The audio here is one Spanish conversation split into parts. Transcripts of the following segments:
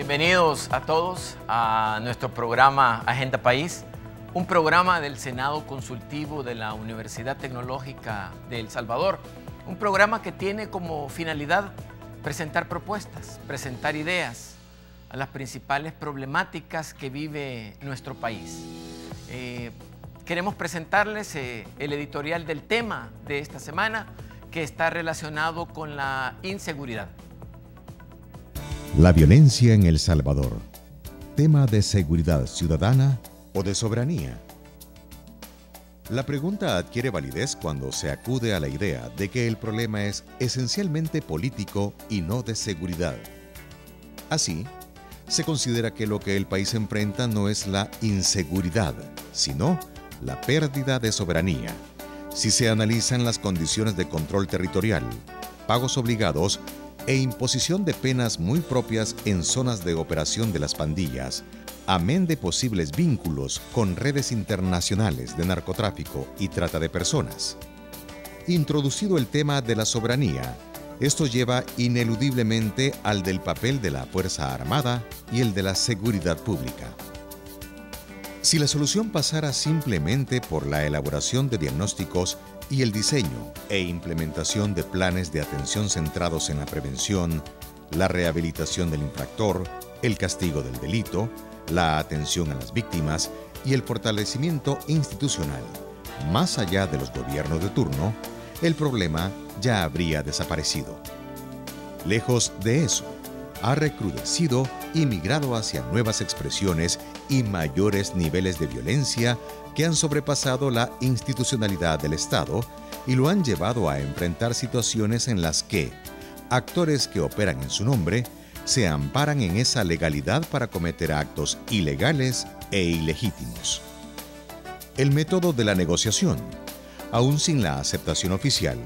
Bienvenidos a todos a nuestro programa Agenda País, un programa del Senado Consultivo de la Universidad Tecnológica de El Salvador, un programa que tiene como finalidad presentar propuestas, presentar ideas a las principales problemáticas que vive nuestro país. Queremos presentarles el editorial del tema de esta semana, que está relacionado con la inseguridad. La violencia en El Salvador, tema de seguridad ciudadana o de soberanía. La pregunta adquiere validez cuando se acude a la idea de que el problema es esencialmente político y no de seguridad. Así, se considera que lo que el país enfrenta no es la inseguridad, sino la pérdida de soberanía. Si se analizan las condiciones de control territorial, pagos obligados e imposición de penas muy propias en zonas de operación de las pandillas, amén de posibles vínculos con redes internacionales de narcotráfico y trata de personas. Introducido el tema de la soberanía, esto lleva ineludiblemente al del papel de la Fuerza Armada y el de la seguridad pública. Si la solución pasara simplemente por la elaboración de diagnósticos y el diseño e implementación de planes de atención centrados en la prevención, la rehabilitación del infractor, el castigo del delito, la atención a las víctimas y el fortalecimiento institucional, más allá de los gobiernos de turno, el problema ya habría desaparecido. Lejos de eso, ha recrudecido y migrado hacia nuevas expresiones y mayores niveles de violencia que han sobrepasado la institucionalidad del Estado y lo han llevado a enfrentar situaciones en las que actores que operan en su nombre se amparan en esa legalidad para cometer actos ilegales e ilegítimos. El método de la negociación, aún sin la aceptación oficial,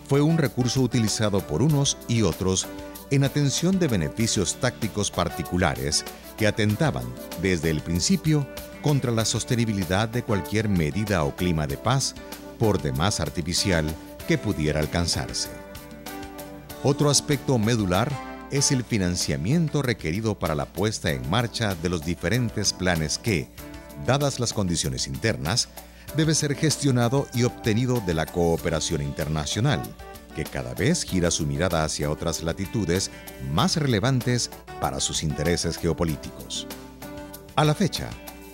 fue un recurso utilizado por unos y otros en atención de beneficios tácticos particulares que atentaban desde el principio contra la sostenibilidad de cualquier medida o clima de paz, por demás artificial, que pudiera alcanzarse. Otro aspecto medular es el financiamiento requerido para la puesta en marcha de los diferentes planes que, dadas las condiciones internas, debe ser gestionado y obtenido de la cooperación internacional, que cada vez gira su mirada hacia otras latitudes más relevantes para sus intereses geopolíticos. A la fecha,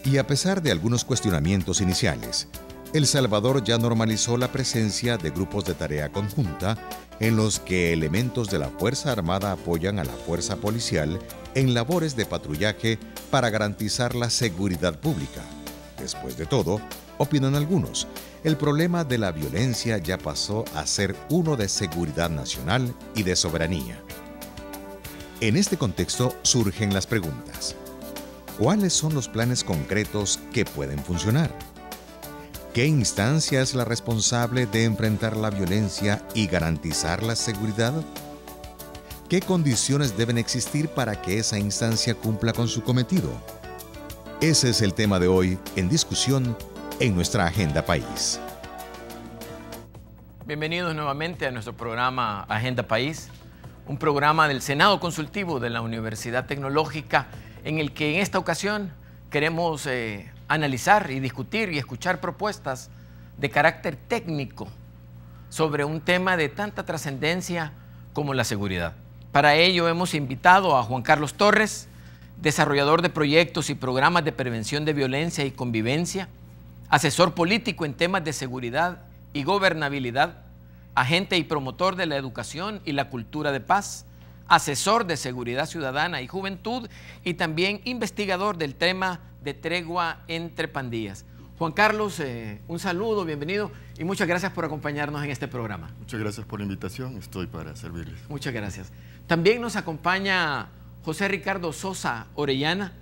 y a pesar de algunos cuestionamientos iniciales, El Salvador ya normalizó la presencia de grupos de tarea conjunta en los que elementos de la Fuerza Armada apoyan a la Fuerza Policial en labores de patrullaje para garantizar la seguridad pública. Después de todo, opinan algunos, el problema de la violencia ya pasó a ser uno de seguridad nacional y de soberanía. En este contexto surgen las preguntas. ¿Cuáles son los planes concretos que pueden funcionar? ¿Qué instancia es la responsable de enfrentar la violencia y garantizar la seguridad? ¿Qué condiciones deben existir para que esa instancia cumpla con su cometido? Ese es el tema de hoy en discusión en nuestra Agenda País. Bienvenidos nuevamente a nuestro programa Agenda País, un programa del Senado Consultivo de la Universidad Tecnológica, en el que en esta ocasión queremos analizar y discutir y escuchar propuestas de carácter técnico sobre un tema de tanta trascendencia como la seguridad. Para ello hemos invitado a Juan Carlos Torres, desarrollador de proyectos y programas de prevención de violencia y convivencia, asesor político en temas de seguridad y gobernabilidad, agente y promotor de la educación y la cultura de paz, asesor de seguridad ciudadana y juventud y también investigador del tema de tregua entre pandillas. Juan Carlos, un saludo, bienvenido y muchas gracias por acompañarnos en este programa. Muchas gracias por la invitación, estoy para servirles. Muchas gracias. También nos acompaña José Ricardo Sosa Orellana.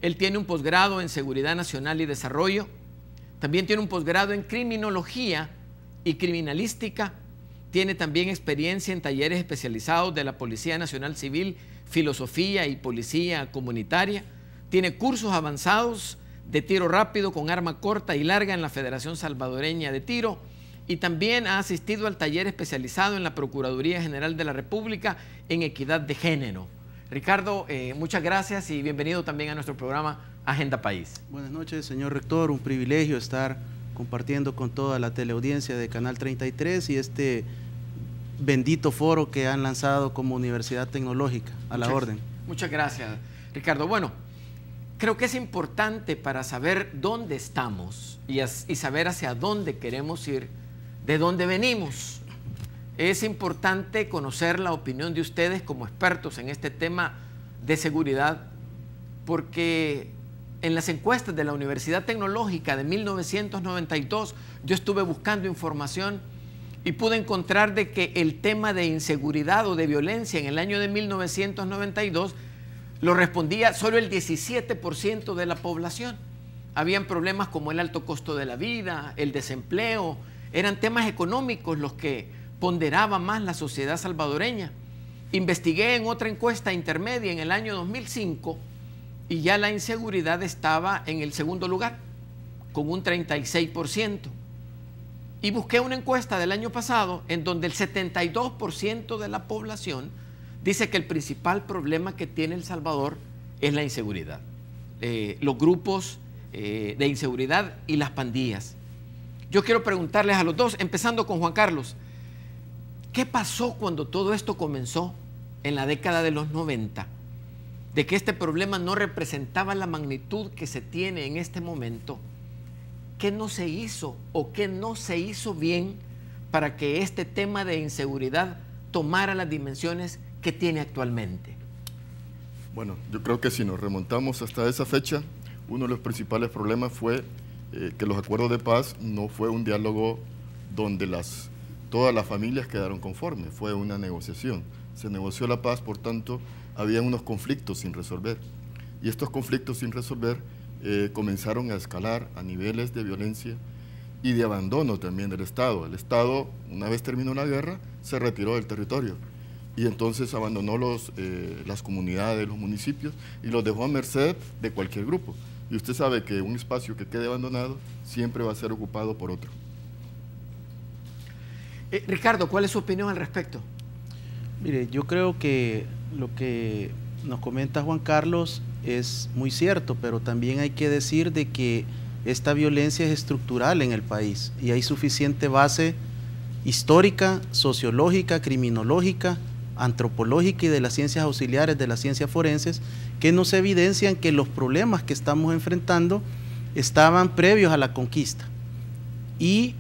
Él tiene un posgrado en Seguridad Nacional y Desarrollo. También tiene un posgrado en Criminología y Criminalística. Tiene también experiencia en talleres especializados de la Policía Nacional Civil, Filosofía y Policía Comunitaria. Tiene cursos avanzados de tiro rápido con arma corta y larga en la Federación Salvadoreña de Tiro. Y también ha asistido al taller especializado en la Procuraduría General de la República en Equidad de Género. Ricardo, muchas gracias y bienvenido también a nuestro programa Agenda País. Buenas noches, señor rector. Un privilegio estar compartiendo con toda la teleaudiencia de Canal 33 y este bendito foro que han lanzado como Universidad Tecnológica. A la orden. Muchas gracias, Ricardo. Bueno, creo que es importante para saber dónde estamos y saber hacia dónde queremos ir, de dónde venimos. Es importante conocer la opinión de ustedes como expertos en este tema de seguridad, porque en las encuestas de la Universidad Tecnológica de 1992 yo estuve buscando información y pude encontrar de que el tema de inseguridad o de violencia en el año de 1992 lo respondía solo el 17% de la población. Habían problemas como el alto costo de la vida, el desempleo, eran temas económicos los que ponderaba más la sociedad salvadoreña. Investigué en otra encuesta intermedia en el año 2005 y ya la inseguridad estaba en el segundo lugar, con un 36%. Y busqué una encuesta del año pasado en donde el 72% de la población dice que el principal problema que tiene El Salvador es la inseguridad. Los grupos de inseguridad y las pandillas. Yo quiero preguntarles a los dos, empezando con Juan Carlos, ¿qué pasó cuando todo esto comenzó en la década de los 90? De que este problema no representaba la magnitud que se tiene en este momento. ¿Qué no se hizo o qué no se hizo bien para que este tema de inseguridad tomara las dimensiones que tiene actualmente? Bueno, yo creo que si nos remontamos hasta esa fecha, uno de los principales problemas fue que los acuerdos de paz no fue un diálogo donde todas las familias quedaron conformes, fue una negociación. Se negoció la paz, por tanto, había unos conflictos sin resolver. Y estos conflictos sin resolver comenzaron a escalar a niveles de violencia y de abandono también del Estado. El Estado, una vez terminó la guerra, se retiró del territorio y entonces abandonó las comunidades, los municipios y los dejó a merced de cualquier grupo. Y usted sabe que un espacio que quede abandonado siempre va a ser ocupado por otro. Ricardo, ¿cuál es su opinión al respecto? Mire, yo creo que lo que nos comenta Juan Carlos es muy cierto, pero también hay que decir de que esta violencia es estructural en el país y hay suficiente base histórica, sociológica, criminológica, antropológica y de las ciencias auxiliares, de las ciencias forenses, que nos evidencian que los problemas que estamos enfrentando estaban previos a la conquista. Y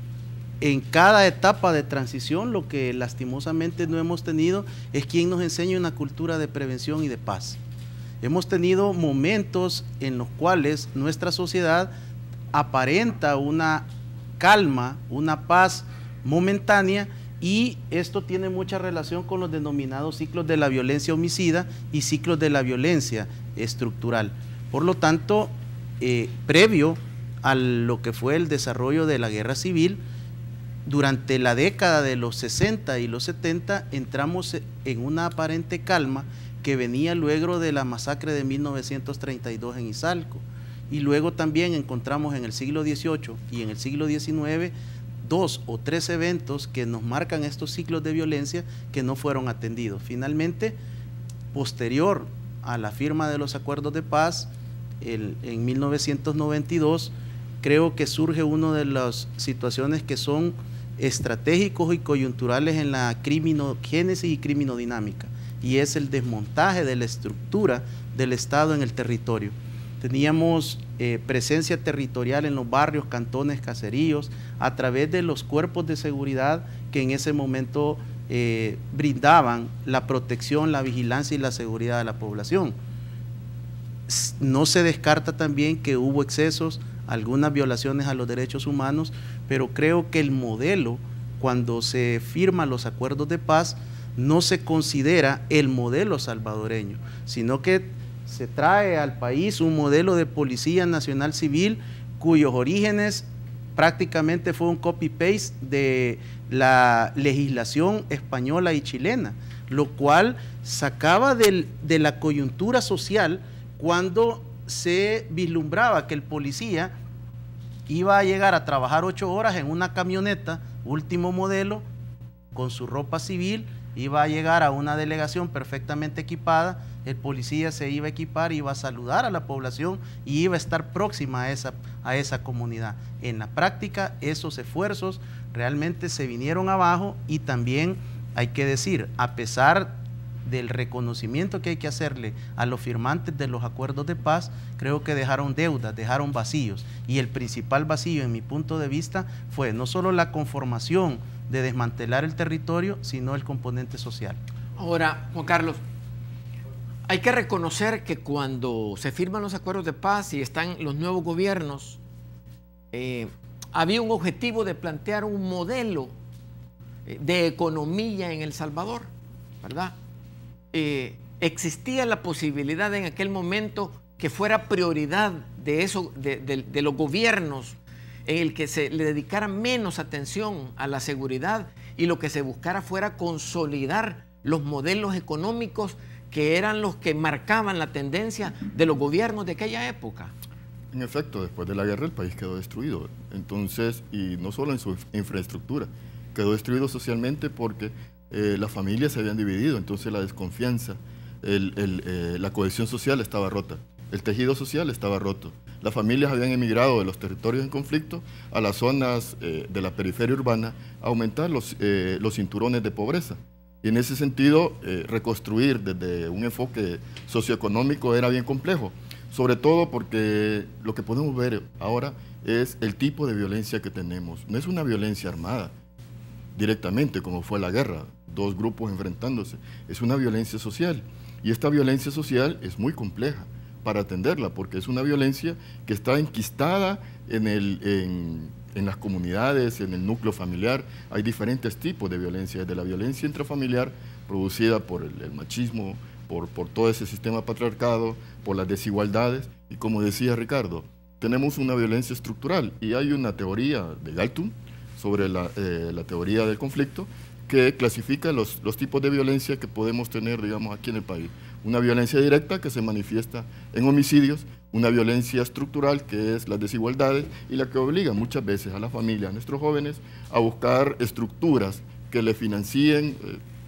en cada etapa de transición lo que lastimosamente no hemos tenido es quien nos enseñe una cultura de prevención y de paz. Hemos tenido momentos en los cuales nuestra sociedad aparenta una calma, una paz momentánea, y esto tiene mucha relación con los denominados ciclos de la violencia homicida y ciclos de la violencia estructural. Por lo tanto, previo a lo que fue el desarrollo de la guerra civil, durante la década de los 60 y los 70 entramos en una aparente calma que venía luego de la masacre de 1932 en Izalco, y luego también encontramos en el siglo XVIII y en el siglo XIX 2 o 3 eventos que nos marcan estos ciclos de violencia que no fueron atendidos. Finalmente, posterior a la firma de los acuerdos de paz en 1992, creo que surge una de las situaciones que son estratégicos y coyunturales en la criminogénesis y criminodinámica, y es el desmontaje de la estructura del Estado en el territorio. Teníamos presencia territorial en los barrios, cantones, caseríos, a través de los cuerpos de seguridad que en ese momento brindaban la protección, la vigilancia y la seguridad de la población. No se descarta también que hubo excesos, algunas violaciones a los derechos humanos, pero creo que el modelo, cuando se firman los acuerdos de paz, no se considera el modelo salvadoreño, sino que se trae al país un modelo de Policía Nacional Civil cuyos orígenes prácticamente fue un copy-paste de la legislación española y chilena, lo cual sacaba de la coyuntura social cuando se vislumbraba que el policía iba a llegar a trabajar 8 horas en una camioneta último modelo con su ropa civil iba a llegar a una delegación perfectamente equipada, el policía se iba a equipar, iba a saludar a la población y iba a estar próxima a esa comunidad. En la práctica, esos esfuerzos realmente se vinieron abajo, y también hay que decir, a pesar del reconocimiento que hay que hacerle a los firmantes de los acuerdos de paz, creo que dejaron deudas, dejaron vacíos, y el principal vacío, en mi punto de vista, fue no solo la conformación de desmantelar el territorio, sino el componente social. Ahora, Juan Carlos, hay que reconocer que cuando se firman los acuerdos de paz y están los nuevos gobiernos, había un objetivo de plantear un modelo de economía en El Salvador, ¿verdad? Existía la posibilidad en aquel momento que fuera prioridad de eso, de los gobiernos, en el que se le dedicara menos atención a la seguridad y lo que se buscara fuera consolidar los modelos económicos que eran los que marcaban la tendencia de los gobiernos de aquella época. En efecto, después de la guerra el país quedó destruido. Entonces, y no solo en su infraestructura, quedó destruido socialmente porque las familias se habían dividido, entonces la desconfianza, la cohesión social estaba rota, el tejido social estaba roto. Las familias habían emigrado de los territorios en conflicto a las zonas de la periferia urbana a aumentar los cinturones de pobreza. Y en ese sentido, reconstruir desde un enfoque socioeconómico era bien complejo, sobre todo porque lo que podemos ver ahora es el tipo de violencia que tenemos. No es una violencia armada directamente como fue la guerra, dos grupos enfrentándose, es una violencia social. Y esta violencia social es muy compleja para atenderla, porque es una violencia que está enquistada en las comunidades, en el núcleo familiar. Hay diferentes tipos de violencia, desde la violencia intrafamiliar producida por el machismo, por todo ese sistema patriarcado, por las desigualdades, y como decía Ricardo, tenemos una violencia estructural, y hay una teoría de Galtung sobre la teoría del conflicto que clasifica los tipos de violencia que podemos tener, digamos, aquí en el país. Una violencia directa que se manifiesta en homicidios, una violencia estructural que es las desigualdades y la que obliga muchas veces a las familias, a nuestros jóvenes, a buscar estructuras que le financien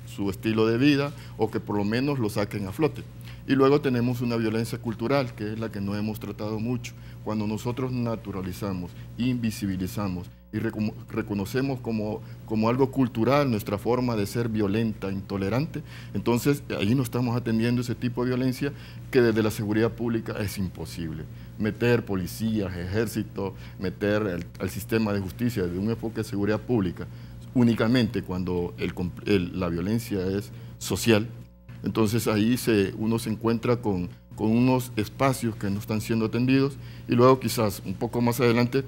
su estilo de vida o que por lo menos lo saquen a flote. Y luego tenemos una violencia cultural, que es la que no hemos tratado mucho. Cuando nosotros naturalizamos, invisibilizamos y reconocemos como algo cultural nuestra forma de ser violenta, intolerante, entonces ahí no estamos atendiendo ese tipo de violencia que desde la seguridad pública es imposible. Meter policías, ejército, meter al sistema de justicia de un enfoque de seguridad pública únicamente cuando la violencia es social, entonces ahí uno se encuentra con unos espacios que no están siendo atendidos. Y luego quizás un poco más adelante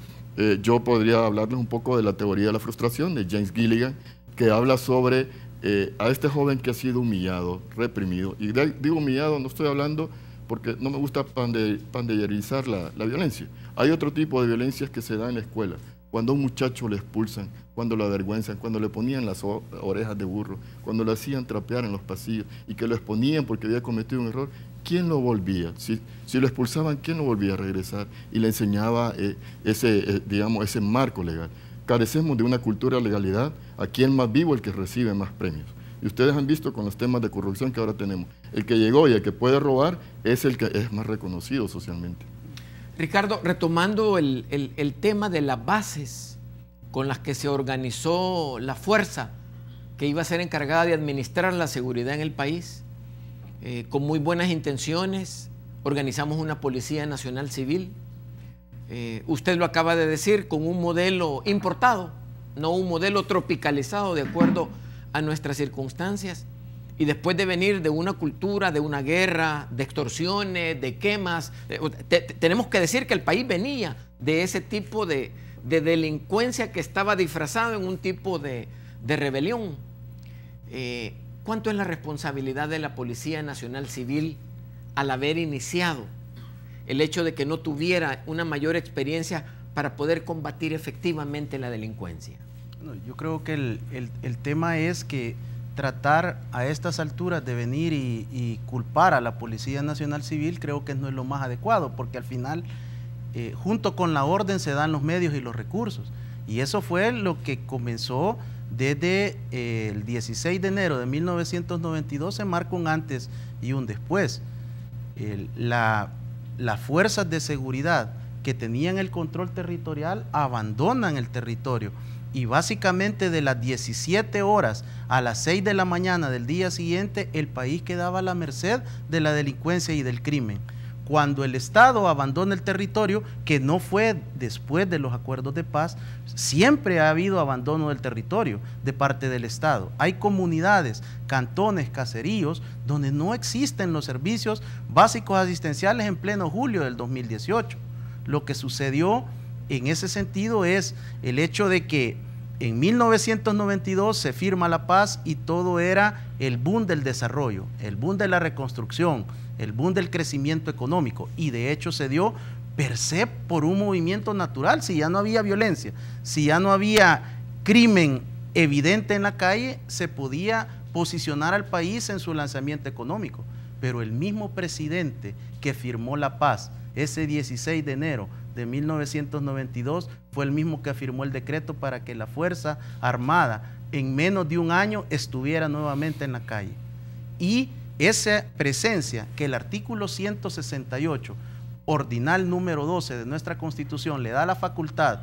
yo podría hablarles un poco de la teoría de la frustración de James Gilligan, que habla sobre a este joven que ha sido humillado, reprimido. Y digo humillado, no estoy hablando porque no me gusta pandillerizar la violencia. Hay otro tipo de violencias que se da en la escuela. Cuando a un muchacho le expulsan, cuando lo avergüenzan, cuando le ponían las orejas de burro, cuando lo hacían trapear en los pasillos y que lo exponían porque había cometido un error, ¿quién lo volvía? Si lo expulsaban, ¿quién lo volvía a regresar? Y le enseñaba ese marco legal. Carecemos de una cultura de legalidad. Aquí el más vivo el que recibe más premios. Y ustedes han visto con los temas de corrupción que ahora tenemos. El que llegó y el que puede robar es el que es más reconocido socialmente. Ricardo, retomando el tema de las bases con las que se organizó la fuerza que iba a ser encargada de administrar la seguridad en el país, con muy buenas intenciones, organizamos una Policía Nacional Civil. Usted lo acaba de decir, con un modelo importado, no un modelo tropicalizado de acuerdo a nuestras circunstancias. Y después de venir de una cultura, de una guerra, de extorsiones, de quemas, tenemos que decir que el país venía de ese tipo de delincuencia que estaba disfrazado en un tipo de rebelión. ¿Cuánto es la responsabilidad de la Policía Nacional Civil al haber iniciado el hecho de que no tuviera una mayor experiencia para poder combatir efectivamente la delincuencia? No, yo creo que el tema es que tratar a estas alturas de venir y culpar a la Policía Nacional Civil creo que no es lo más adecuado, porque al final junto con la orden se dan los medios y los recursos, y eso fue lo que comenzó desde el 16 de enero de 1992 se marca un antes y un después. Las fuerzas de seguridad que tenían el control territorial abandonan el territorio y básicamente de las 17 horas a las 6 de la mañana del día siguiente el país quedaba a la merced de la delincuencia y del crimen. Cuando el Estado abandona el territorio, que no fue después de los acuerdos de paz, siempre ha habido abandono del territorio de parte del Estado. Hay comunidades, cantones, caseríos, donde no existen los servicios básicos asistenciales en pleno julio del 2018. Lo que sucedió en ese sentido es el hecho de que en 1992 se firma la paz y todo era el boom del desarrollo, el boom de la reconstrucción, el boom del crecimiento económico, y de hecho se dio per se por un movimiento natural. Si ya no había violencia, si ya no había crimen evidente en la calle, se podía posicionar al país en su lanzamiento económico. Pero el mismo presidente que firmó la paz ese 16 de enero de 1992 fue el mismo que firmó el decreto para que la Fuerza Armada en menos de un año estuviera nuevamente en la calle. Y esa presencia que el artículo 168, ordinal número 12 de nuestra Constitución, le da la facultad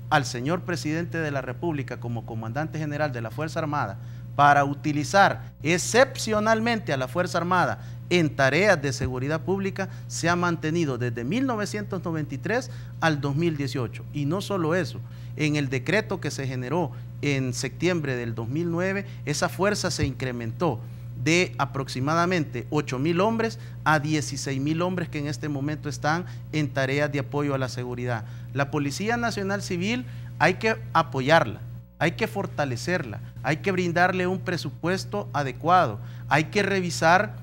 al señor presidente de la República como comandante general de la Fuerza Armada para utilizar excepcionalmente a la Fuerza Armada en tareas de seguridad pública, se ha mantenido desde 1993 al 2018. Y no solo eso, en el decreto que se generó en septiembre del 2009, esa fuerza se incrementó de aproximadamente 8.000 hombres a 16.000 hombres que en este momento están en tareas de apoyo a la seguridad. La Policía Nacional Civil hay que apoyarla, hay que fortalecerla, hay que brindarle un presupuesto adecuado, hay que revisar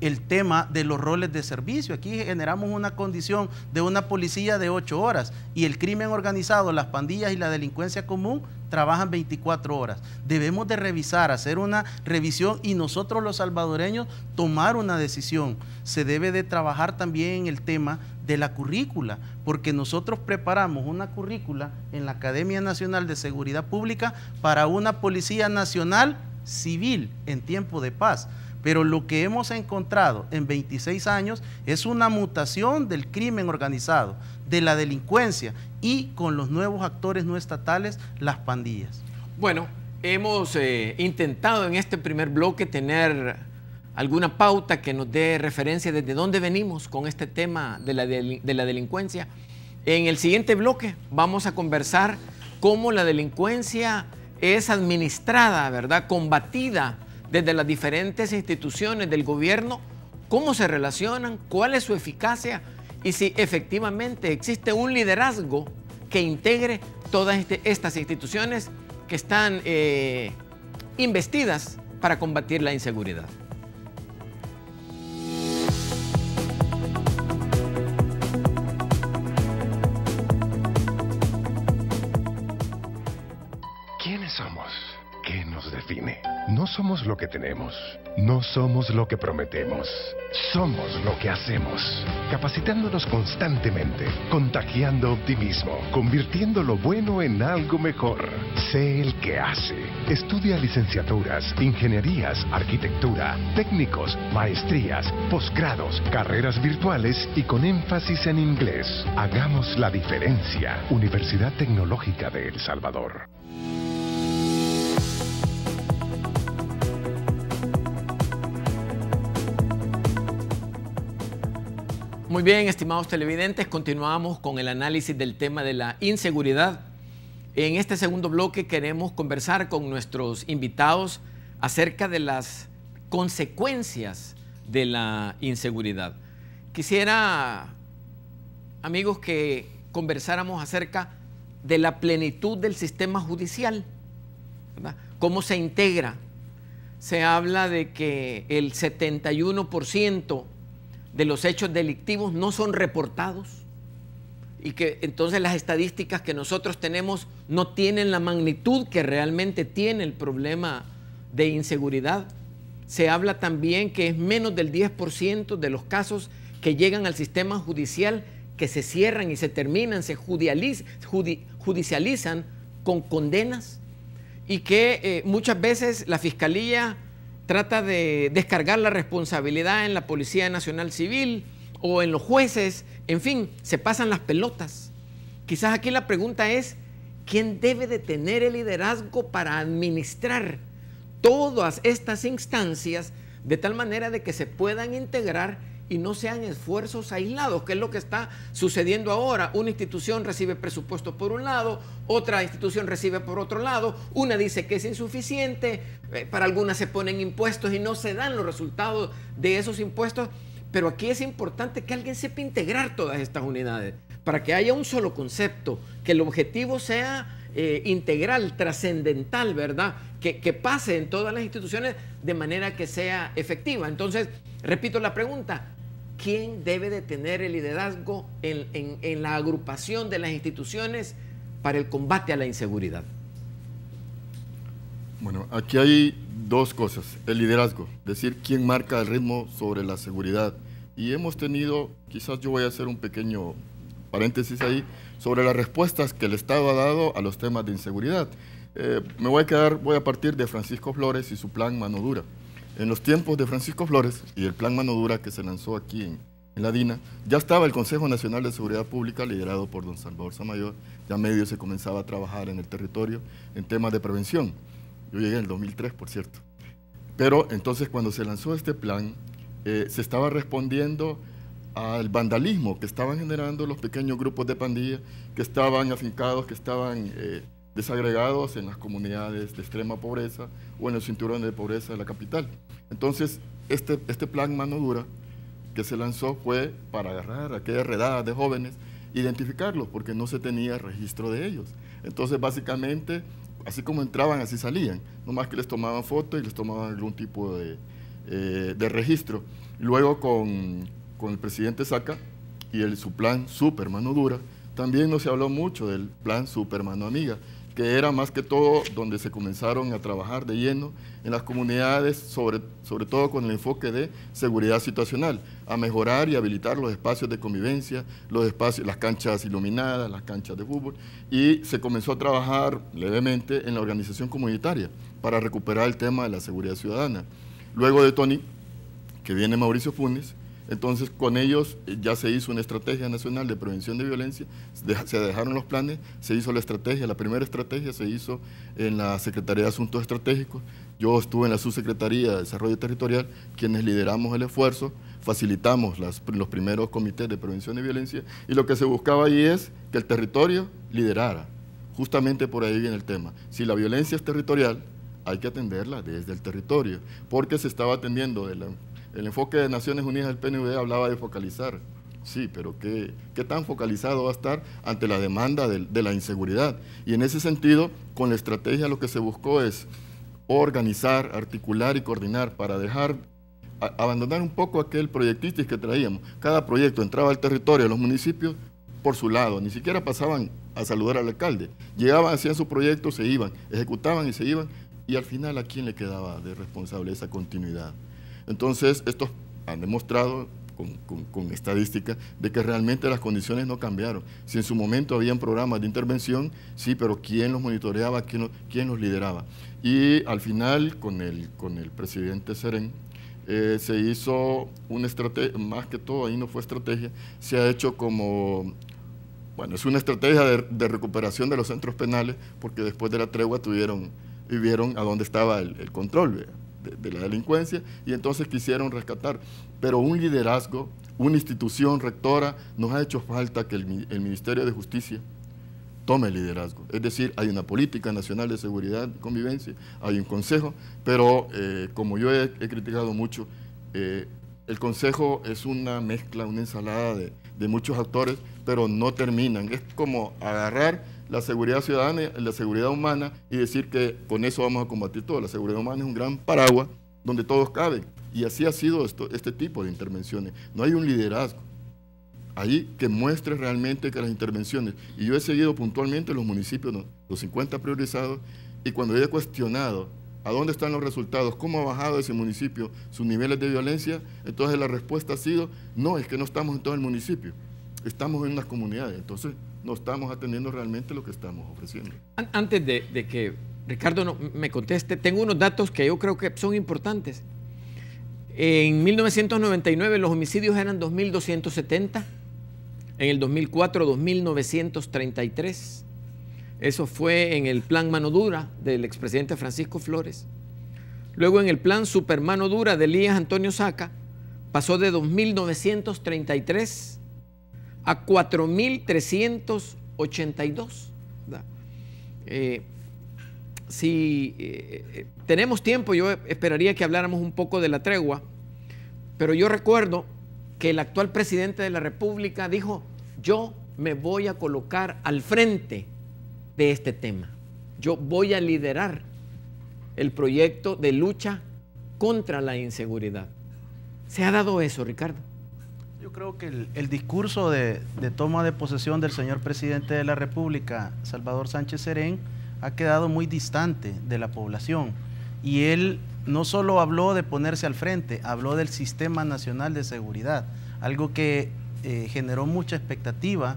el tema de los roles de servicio. Aquí generamos una condición de una policía de 8 horas y el crimen organizado, las pandillas y la delincuencia común trabajan 24 horas. Debemos de revisar, hacer una revisión y nosotros los salvadoreños tomar una decisión. Se debe de trabajar también en el tema de la currícula, porque nosotros preparamos una currícula en la Academia Nacional de Seguridad Pública para una Policía Nacional Civil en tiempo de paz. Pero lo que hemos encontrado en 26 años es una mutación del crimen organizado, de la delincuencia y con los nuevos actores no estatales, las pandillas. Bueno, hemos intentado en este primer bloque tener alguna pauta que nos dé referencia desde dónde venimos con este tema de la delincuencia. En el siguiente bloque vamos a conversar cómo la delincuencia es administrada, ¿verdad?, combatida desde las diferentes instituciones del gobierno, cómo se relacionan, cuál es su eficacia y si efectivamente existe un liderazgo que integre todas estas instituciones que están investidas para combatir la inseguridad. ¿Quiénes somos? ¿Qué nos define? No somos lo que tenemos, no somos lo que prometemos, somos lo que hacemos, capacitándonos constantemente, contagiando optimismo, convirtiendo lo bueno en algo mejor. Sé el que hace. Estudia licenciaturas, ingenierías, arquitectura, técnicos, maestrías, posgrados, carreras virtuales y con énfasis en inglés. Hagamos la diferencia. Universidad Tecnológica de El Salvador. Muy bien, estimados televidentes, continuamos con el análisis del tema de la inseguridad. En este segundo bloque queremos conversar con nuestros invitados acerca de las consecuencias de la inseguridad. Quisiera, amigos, que conversáramos acerca de la plenitud del sistema judicial, ¿verdad? ¿Cómo se integra? Se habla de que el 71% de los hechos delictivos no son reportados y que entonces las estadísticas que nosotros tenemos no tienen la magnitud que realmente tiene el problema de inseguridad. Se habla también que es menos del 10% de los casos que llegan al sistema judicial que se cierran y se terminan, se judicializan con condenas. y que muchas veces la Fiscalía trata de descargar la responsabilidad en la Policía Nacional Civil o en los jueces, en fin, se pasan las pelotas. Quizás aquí la pregunta es, ¿quién debe de tener el liderazgo para administrar todas estas instancias de tal manera de que se puedan integrar y no sean esfuerzos aislados, que es lo que está sucediendo ahora? Una institución recibe presupuesto por un lado, otra institución recibe por otro lado, una dice que es insuficiente, para algunas se ponen impuestos y no se dan los resultados de esos impuestos, pero aquí es importante que alguien sepa integrar todas estas unidades para que haya un solo concepto, que el objetivo sea integral, trascendental, ¿verdad? Que pase en todas las instituciones de manera que sea efectiva. Entonces, repito la pregunta, ¿quién debe de tener el liderazgo en la agrupación de las instituciones para el combate a la inseguridad? Bueno, aquí hay dos cosas. El liderazgo, es decir, quién marca el ritmo sobre la seguridad. Y hemos tenido, quizás yo voy a hacer un pequeño paréntesis ahí, sobre las respuestas que el Estado ha dado a los temas de inseguridad. Voy a partir de Francisco Flores y su plan Mano Dura. En los tiempos de Francisco Flores y el plan Mano Dura que se lanzó aquí en la DINA, ya estaba el Consejo Nacional de Seguridad Pública liderado por don Salvador Samayoa, ya medio se comenzaba a trabajar en el territorio en temas de prevención. Yo llegué en el 2003, por cierto. Pero entonces cuando se lanzó este plan, se estaba respondiendo al vandalismo que estaban generando los pequeños grupos de pandillas que estaban afincados, que estaban desagregados en las comunidades de extrema pobreza o en los cinturones de pobreza de la capital. Entonces, este plan Mano Dura que se lanzó fue para agarrar a aquellas redadas de jóvenes, identificarlos, porque no se tenía registro de ellos. Entonces, básicamente, así como entraban, así salían, nomás que les tomaban fotos y les tomaban algún tipo de registro. Luego, con el presidente Saca y su plan Super Mano Dura, también no se habló mucho del plan Super Mano Amiga, que era más que todo donde se comenzaron a trabajar de lleno en las comunidades, sobre todo con el enfoque de seguridad situacional, a mejorar y habilitar los espacios de convivencia, las canchas iluminadas, las canchas de fútbol, y se comenzó a trabajar levemente en la organización comunitaria para recuperar el tema de la seguridad ciudadana. Luego de Tony, que viene Mauricio Funes, entonces con ellos ya se hizo una estrategia nacional de prevención de violencia, se dejaron los planes, se hizo la estrategia, la primera estrategia se hizo en la Secretaría de Asuntos Estratégicos, yo estuve en la Subsecretaría de Desarrollo Territorial, quienes lideramos el esfuerzo, facilitamos los primeros comités de prevención de violencia y lo que se buscaba ahí es que el territorio liderara, justamente por ahí viene el tema. Si la violencia es territorial, hay que atenderla desde el territorio, porque se estaba atendiendo el enfoque de Naciones Unidas del PNUD hablaba de focalizar. Sí, pero ¿qué tan focalizado va a estar ante la demanda de la inseguridad? Y en ese sentido, con la estrategia lo que se buscó es organizar, articular y coordinar para abandonar un poco aquel proyectitis que traíamos. Cada proyecto entraba al territorio de los municipios por su lado, ni siquiera pasaban a saludar al alcalde. Llegaban, hacían su proyecto, se iban, ejecutaban y se iban, y al final ¿a quién le quedaba de responsable esa continuidad? Entonces, estos han demostrado con estadística de que realmente las condiciones no cambiaron. Si en su momento habían programas de intervención, sí, pero ¿quién los monitoreaba? ¿Quién los lideraba? Y al final, con el presidente Serén, se hizo una estrategia, más que todo, ahí no fue estrategia, se ha hecho como, bueno, es una estrategia de recuperación de los centros penales, porque después de la tregua vieron a dónde estaba el control, ¿verdad?, de la delincuencia, y entonces quisieron rescatar. Pero un liderazgo, una institución rectora, nos ha hecho falta que el Ministerio de Justicia tome el liderazgo. Es decir, hay una política nacional de seguridad y convivencia, hay un consejo, pero como yo he criticado mucho, el consejo es una mezcla, una ensalada de muchos actores, pero no terminan. Es como agarrar la seguridad ciudadana, la seguridad humana, y decir que con eso vamos a combatir todo. La seguridad humana es un gran paraguas donde todos caben, y así ha sido este tipo de intervenciones. No hay un liderazgo ahí que muestre realmente que las intervenciones, y yo he seguido puntualmente los municipios, los 50 priorizados, y cuando he cuestionado a dónde están los resultados, cómo ha bajado ese municipio sus niveles de violencia, entonces la respuesta ha sido, no, es que no estamos en todo el municipio, estamos en unas comunidades, entonces no estamos atendiendo realmente lo que estamos ofreciendo. Antes de que Ricardo no, me conteste, tengo unos datos que yo creo que son importantes. En 1999 los homicidios eran 2.270, en el 2004 2.933. Eso fue en el plan Mano Dura del expresidente Francisco Flores. Luego en el plan Super Mano Dura de Elías Antonio Saca pasó de 2.933 a 4.382. Si tenemos tiempo, yo esperaría que habláramos un poco de la tregua, pero yo recuerdo que el actual presidente de la República dijo: yo me voy a colocar al frente de este tema, yo voy a liderar el proyecto de lucha contra la inseguridad. ¿Se ha dado eso, Ricardo? Yo creo que el discurso de toma de posesión del señor presidente de la República, Salvador Sánchez Serén, ha quedado muy distante de la población, y él no solo habló de ponerse al frente, habló del Sistema Nacional de Seguridad, algo que generó mucha expectativa,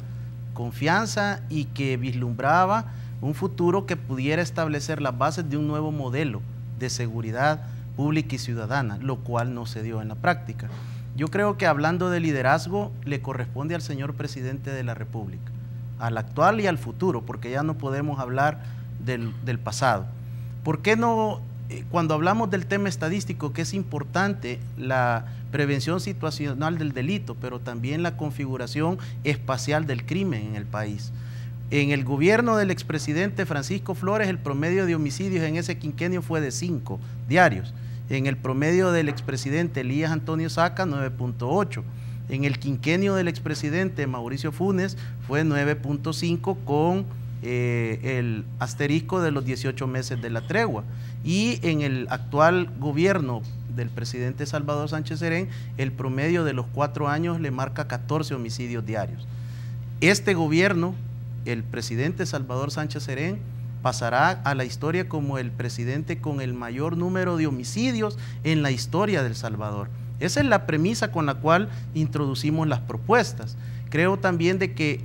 confianza, y que vislumbraba un futuro que pudiera establecer las bases de un nuevo modelo de seguridad pública y ciudadana, lo cual no se dio en la práctica. Yo creo que, hablando de liderazgo, le corresponde al señor presidente de la República, al actual y al futuro, porque ya no podemos hablar del pasado. ¿Por qué no, cuando hablamos del tema estadístico, que es importante la prevención situacional del delito, pero también la configuración espacial del crimen en el país? En el gobierno del expresidente Francisco Flores, el promedio de homicidios en ese quinquenio fue de 5 diarios. En el promedio del expresidente Elías Antonio Saca, 9.8. En el quinquenio del expresidente Mauricio Funes fue 9.5, con el asterisco de los 18 meses de la tregua. Y en el actual gobierno del presidente Salvador Sánchez Serén, el promedio de los 4 años le marca 14 homicidios diarios. Este gobierno, el presidente Salvador Sánchez Serén, pasará a la historia como el presidente con el mayor número de homicidios en la historia de El Salvador. Esa es la premisa con la cual introducimos las propuestas. Creo también de que,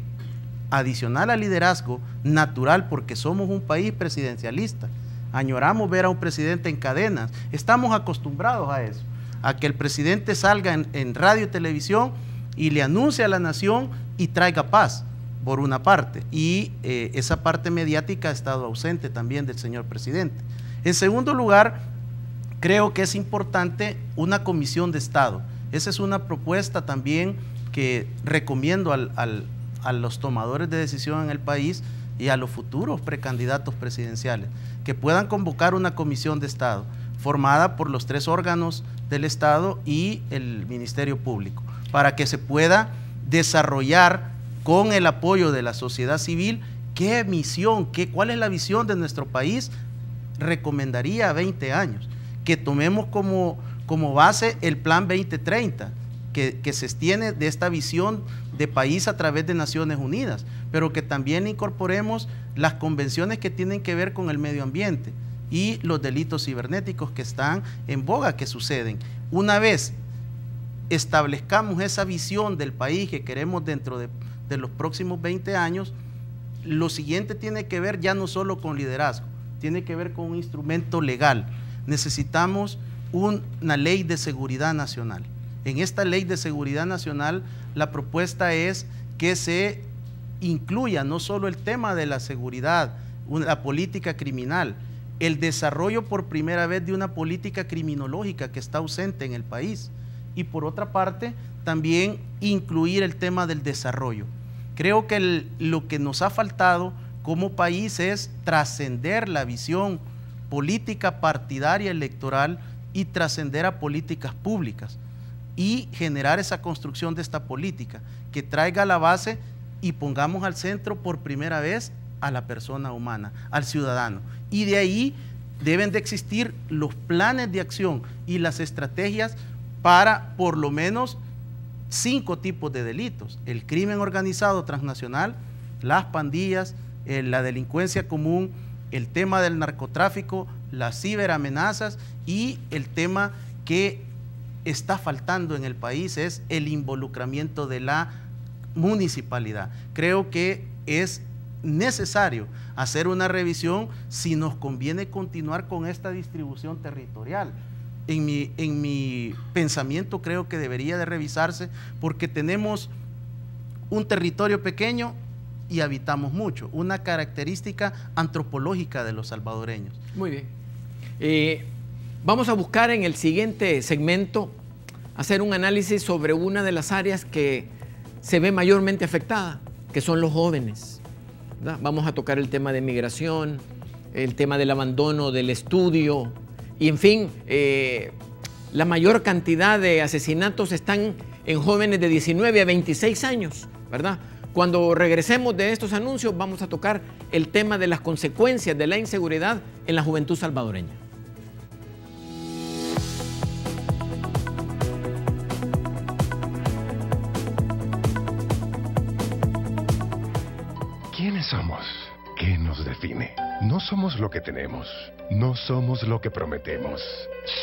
adicional al liderazgo natural, porque somos un país presidencialista, añoramos ver a un presidente en cadenas, estamos acostumbrados a eso, a que el presidente salga en radio y televisión y le anuncie a la nación y traiga paz, por una parte, y esa parte mediática ha estado ausente también del señor presidente. En segundo lugar, creo que es importante una comisión de Estado. Esa es una propuesta también que recomiendo a los tomadores de decisión en el país y a los futuros precandidatos presidenciales, que puedan convocar una comisión de Estado formada por los 3 órganos del Estado y el Ministerio Público, para que se pueda desarrollar, con el apoyo de la sociedad civil, qué misión, cuál es la visión de nuestro país. Recomendaría a 20 años, que tomemos como base el Plan 2030, que se extiende de esta visión de país a través de Naciones Unidas, pero que también incorporemos las convenciones que tienen que ver con el medio ambiente y los delitos cibernéticos que están en boga, que suceden. Una vez establezcamos esa visión del país que queremos dentro de los próximos 20 años, lo siguiente tiene que ver ya no solo con liderazgo, tiene que ver con un instrumento legal. Necesitamos una ley de seguridad nacional. En esta ley de seguridad nacional, la propuesta es que se incluya no solo el tema de la seguridad, la política criminal, el desarrollo por primera vez de una política criminológica que está ausente en el país, y por otra parte también incluir el tema del desarrollo. Creo que lo que nos ha faltado como país es trascender la visión política partidaria electoral y trascender a políticas públicas y generar esa construcción de esta política que traiga la base y pongamos al centro por primera vez a la persona humana, al ciudadano. Y de ahí deben de existir los planes de acción y las estrategias para por lo menos 5 tipos de delitos: el crimen organizado transnacional, las pandillas, la delincuencia común, el tema del narcotráfico, las ciberamenazas, y el tema que está faltando en el país es el involucramiento de la municipalidad. Creo que es necesario hacer una revisión si nos conviene continuar con esta distribución territorial. En mi pensamiento creo que debería de revisarse, porque tenemos un territorio pequeño y habitamos mucho, una característica antropológica de los salvadoreños. Muy bien. Vamos a buscar en el siguiente segmento hacer un análisis sobre una de las áreas que se ve mayormente afectada, que son los jóvenes, ¿verdad? Vamos a tocar el tema de migración, el tema del abandono del estudio, y en fin, la mayor cantidad de asesinatos están en jóvenes de 19 a 26 años, ¿verdad? Cuando regresemos de estos anuncios vamos a tocar el tema de las consecuencias de la inseguridad en la juventud salvadoreña. ¿Quiénes somos? ¿Qué nos define? No somos lo que tenemos, no somos lo que prometemos,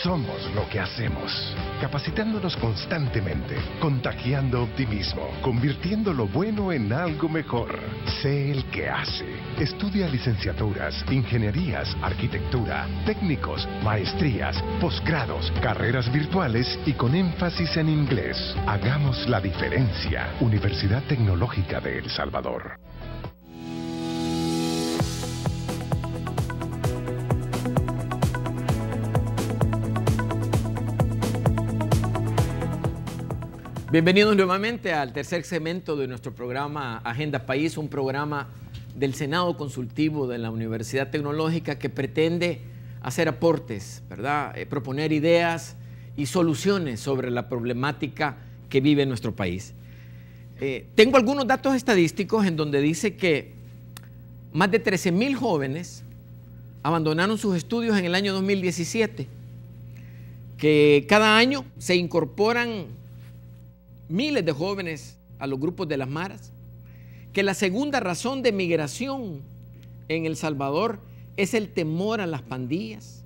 somos lo que hacemos, capacitándonos constantemente, contagiando optimismo, convirtiendo lo bueno en algo mejor. Sé el que hace. Estudia licenciaturas, ingenierías, arquitectura, técnicos, maestrías, posgrados, carreras virtuales y con énfasis en inglés. Hagamos la diferencia. Universidad Tecnológica de El Salvador. Bienvenidos nuevamente al tercer segmento de nuestro programa Agenda País, un programa del Senado Consultivo de la Universidad Tecnológica que pretende hacer aportes, ¿verdad? Proponer ideas y soluciones sobre la problemática que vive nuestro país. Tengo algunos datos estadísticos en donde dice que más de 13,000 jóvenes abandonaron sus estudios en el año 2017, que cada año se incorporan miles de jóvenes a los grupos de las maras, que la segunda razón de migración en El Salvador es el temor a las pandillas,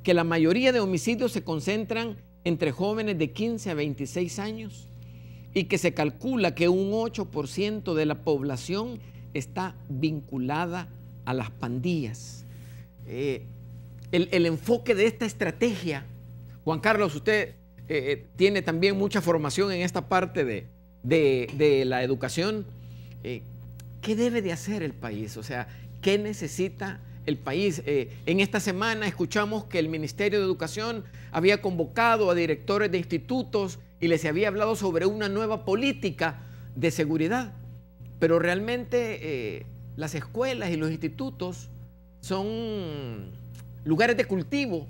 que la mayoría de homicidios se concentran entre jóvenes de 15 a 26 años y que se calcula que un 8% de la población está vinculada a las pandillas. El enfoque de esta estrategia, Juan Carlos, usted tiene también mucha formación en esta parte de la educación. ¿Qué debe de hacer el país? O sea, ¿qué necesita el país? En esta semana escuchamos que el Ministerio de Educación había convocado a directores de institutos y les había hablado sobre una nueva política de seguridad. Pero realmente las escuelas y los institutos son lugares de cultivo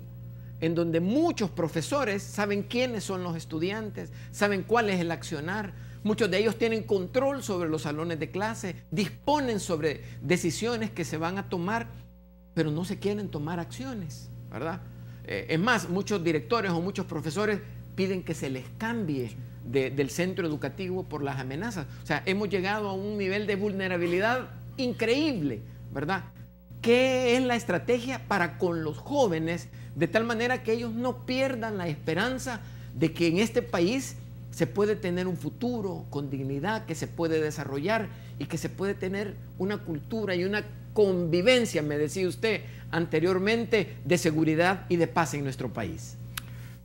en donde muchos profesores saben quiénes son los estudiantes, saben cuál es el accionar. Muchos de ellos tienen control sobre los salones de clase, disponen sobre decisiones que se van a tomar, pero no se quieren tomar acciones, ¿verdad? Es más, muchos directores o muchos profesores piden que se les cambie del centro educativo por las amenazas. O sea, hemos llegado a un nivel de vulnerabilidad increíble, ¿verdad? ¿Qué es la estrategia para con los jóvenes de tal manera que ellos no pierdan la esperanza de que en este país se puede tener un futuro con dignidad, que se puede desarrollar y que se puede tener una cultura y una convivencia, me decía usted anteriormente, de seguridad y de paz en nuestro país?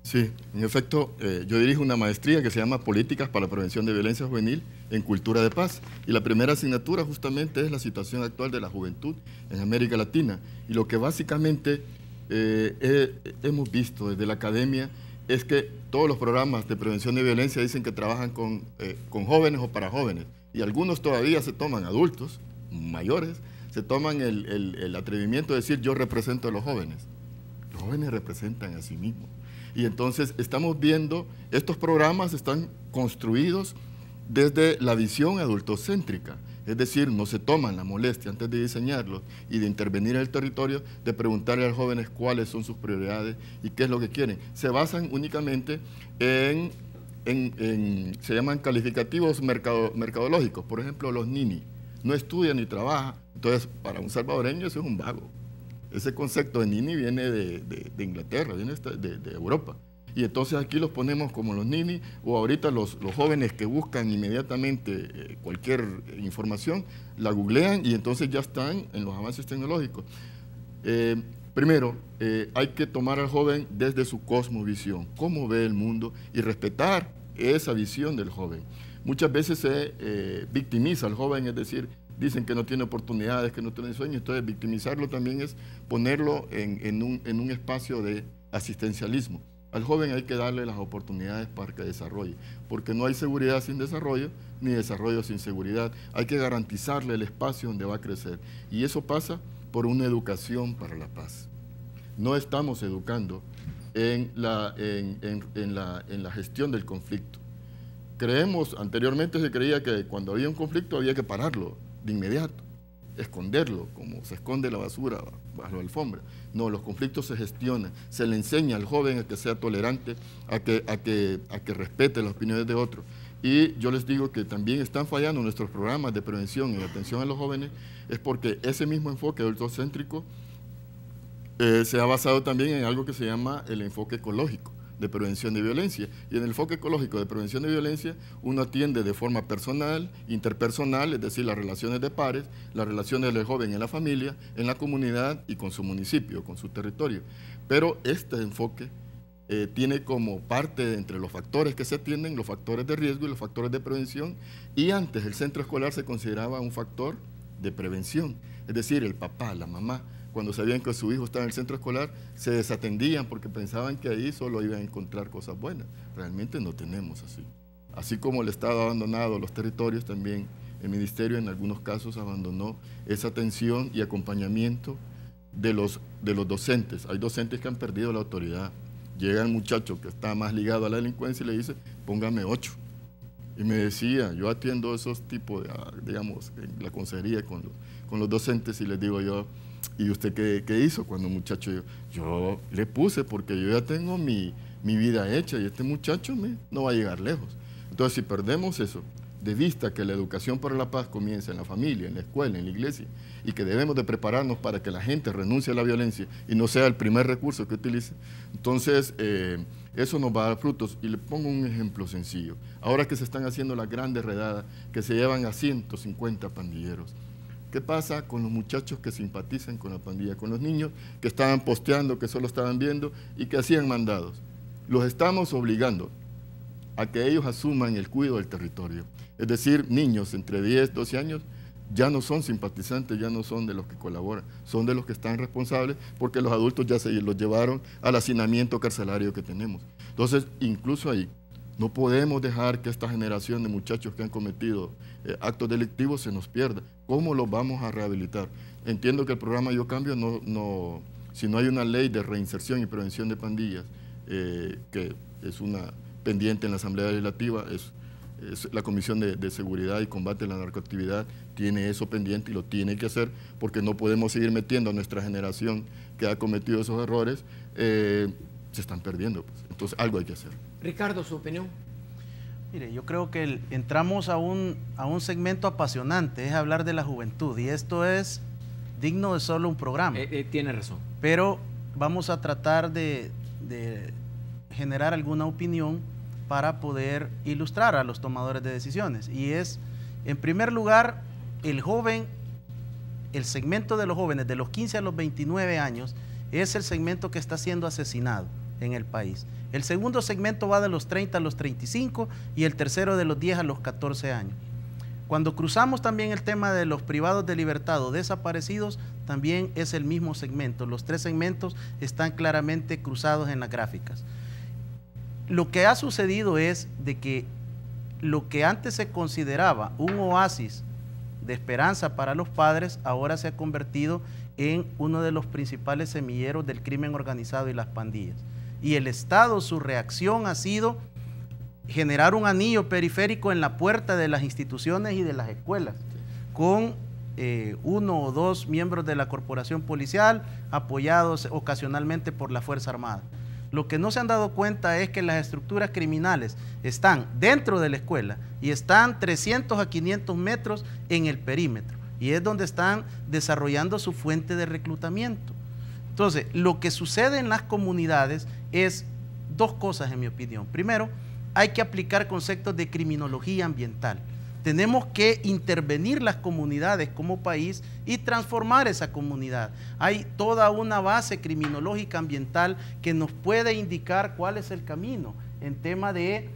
Sí, en efecto, yo dirijo una maestría que se llama Políticas para la Prevención de Violencia Juvenil en Cultura de Paz. Y la primera asignatura justamente es la situación actual de la juventud en América Latina. Y lo que básicamente hemos visto desde la academia es que todos los programas de prevención de violencia dicen que trabajan con jóvenes o para jóvenes. Y algunos todavía se toman, adultos, mayores, se toman el atrevimiento de decir yo represento a los jóvenes. Los jóvenes representan a sí mismos. Y entonces estamos viendo, estos programas están construidos desde la visión adultocéntrica, es decir, no se toman la molestia antes de diseñarlos y de intervenir en el territorio, de preguntarle a los jóvenes cuáles son sus prioridades y qué es lo que quieren. Se basan únicamente se llaman calificativos mercadológicos, por ejemplo, los nini, no estudian ni trabajan, entonces para un salvadoreño eso es un vago. Ese concepto de nini viene de Inglaterra, viene de Europa. Y entonces aquí los ponemos como los ninis, o ahorita los jóvenes que buscan inmediatamente cualquier información, la googlean y entonces ya están en los avances tecnológicos. Primero, hay que tomar al joven desde su cosmovisión, cómo ve el mundo, y respetar esa visión del joven. Muchas veces se victimiza al joven, es decir, dicen que no tiene oportunidades, que no tiene sueños. Entonces victimizarlo también es ponerlo en un espacio de asistencialismo. Al joven hay que darle las oportunidades para que desarrolle, porque no hay seguridad sin desarrollo, ni desarrollo sin seguridad. Hay que garantizarle el espacio donde va a crecer, y eso pasa por una educación para la paz. No estamos educando en la gestión del conflicto. Anteriormente se creía que cuando había un conflicto había que pararlo de inmediato, esconderlo, como se esconde la basura bajo la alfombra. No, los conflictos se gestionan, se le enseña al joven a que sea tolerante, a que respete las opiniones de otros. Y yo les digo que también están fallando nuestros programas de prevención y atención a los jóvenes, es porque ese mismo enfoque adultocéntrico se ha basado también en algo que se llama el enfoque ecológico de prevención de violencia. Y en el enfoque ecológico de prevención de violencia, uno atiende de forma personal, interpersonal, es decir, las relaciones de pares, las relaciones del joven en la familia, en la comunidad y con su municipio, con su territorio. Pero este enfoque tiene como parte entre los factores que se atienden, los factores de riesgo y los factores de prevención, y antes el centro escolar se consideraba un factor de prevención, es decir, el papá, la mamá, cuando sabían que su hijo estaba en el centro escolar, se desatendían porque pensaban que ahí solo iban a encontrar cosas buenas. Realmente no tenemos así. Así como el Estado ha abandonado los territorios, también el Ministerio en algunos casos abandonó esa atención y acompañamiento de los docentes. Hay docentes que han perdido la autoridad. Llega el muchacho que está más ligado a la delincuencia y le dice, póngame 8. Y me decía, yo atiendo esos tipos, digamos, en la consejería con los docentes, y les digo yo, ¿y usted qué hizo cuando un muchacho? Yo le puse, porque yo ya tengo mi vida hecha, y este muchacho no va a llegar lejos. Entonces, si perdemos eso de vista, que la educación para la paz comienza en la familia, en la escuela, en la iglesia, y que debemos de prepararnos para que la gente renuncie a la violencia y no sea el primer recurso que utilice, entonces eso nos va a dar frutos. Y le pongo un ejemplo sencillo. Ahora que se están haciendo las grandes redadas, que se llevan a 150 pandilleros, ¿qué pasa con los muchachos que simpatizan con la pandilla, con los niños que estaban posteando, que solo estaban viendo y que hacían mandados? Los estamos obligando a que ellos asuman el cuidado del territorio. Es decir, niños entre 10 y 12 años ya no son simpatizantes, ya no son de los que colaboran, son de los que están responsables, porque los adultos ya se los llevaron al hacinamiento carcelario que tenemos. Entonces, incluso ahí, no podemos dejar que esta generación de muchachos que han cometido actos delictivos se nos pierda. ¿Cómo los vamos a rehabilitar? Entiendo que el programa Yo Cambio, si no hay una ley de reinserción y prevención de pandillas, que es una pendiente en la Asamblea Legislativa, es la Comisión de Seguridad y Combate a la Narcoactividad, tiene eso pendiente y lo tiene que hacer, porque no podemos seguir metiendo a nuestra generación que ha cometido esos errores, se están perdiendo, pues. Entonces algo hay que hacer. Ricardo, su opinión. Mire, yo creo que entramos a un segmento apasionante, es hablar de la juventud, y esto es digno de solo un programa. Tiene razón. Pero vamos a tratar de generar alguna opinión para poder ilustrar a los tomadores de decisiones. Y es, en primer lugar, el segmento de los jóvenes de los 15 a los 29 años es el segmento que está siendo asesinado en el país. El segundo segmento va de los 30 a los 35 y el tercero de los 10 a los 14 años. Cuando cruzamos también el tema de los privados de libertad o desaparecidos, también es el mismo segmento. Los tres segmentos están claramente cruzados en las gráficas. Lo que ha sucedido es de que lo que antes se consideraba un oasis de esperanza para los padres, ahora se ha convertido en uno de los principales semilleros del crimen organizado y las pandillas. Y el Estado, su reacción ha sido generar un anillo periférico en la puerta de las instituciones y de las escuelas, con 1 o 2 miembros de la corporación policial, apoyados ocasionalmente por la Fuerza Armada. Lo que no se han dado cuenta es que las estructuras criminales están dentro de la escuela y están 300 a 500 metros en el perímetro, y es donde están desarrollando su fuente de reclutamiento. Entonces, lo que sucede en las comunidades es dos cosas en mi opinión. Primero, hay que aplicar conceptos de criminología ambiental. Tenemos que intervenir las comunidades como país y transformar esa comunidad. Hay toda una base criminológica ambiental que nos puede indicar cuál es el camino en tema de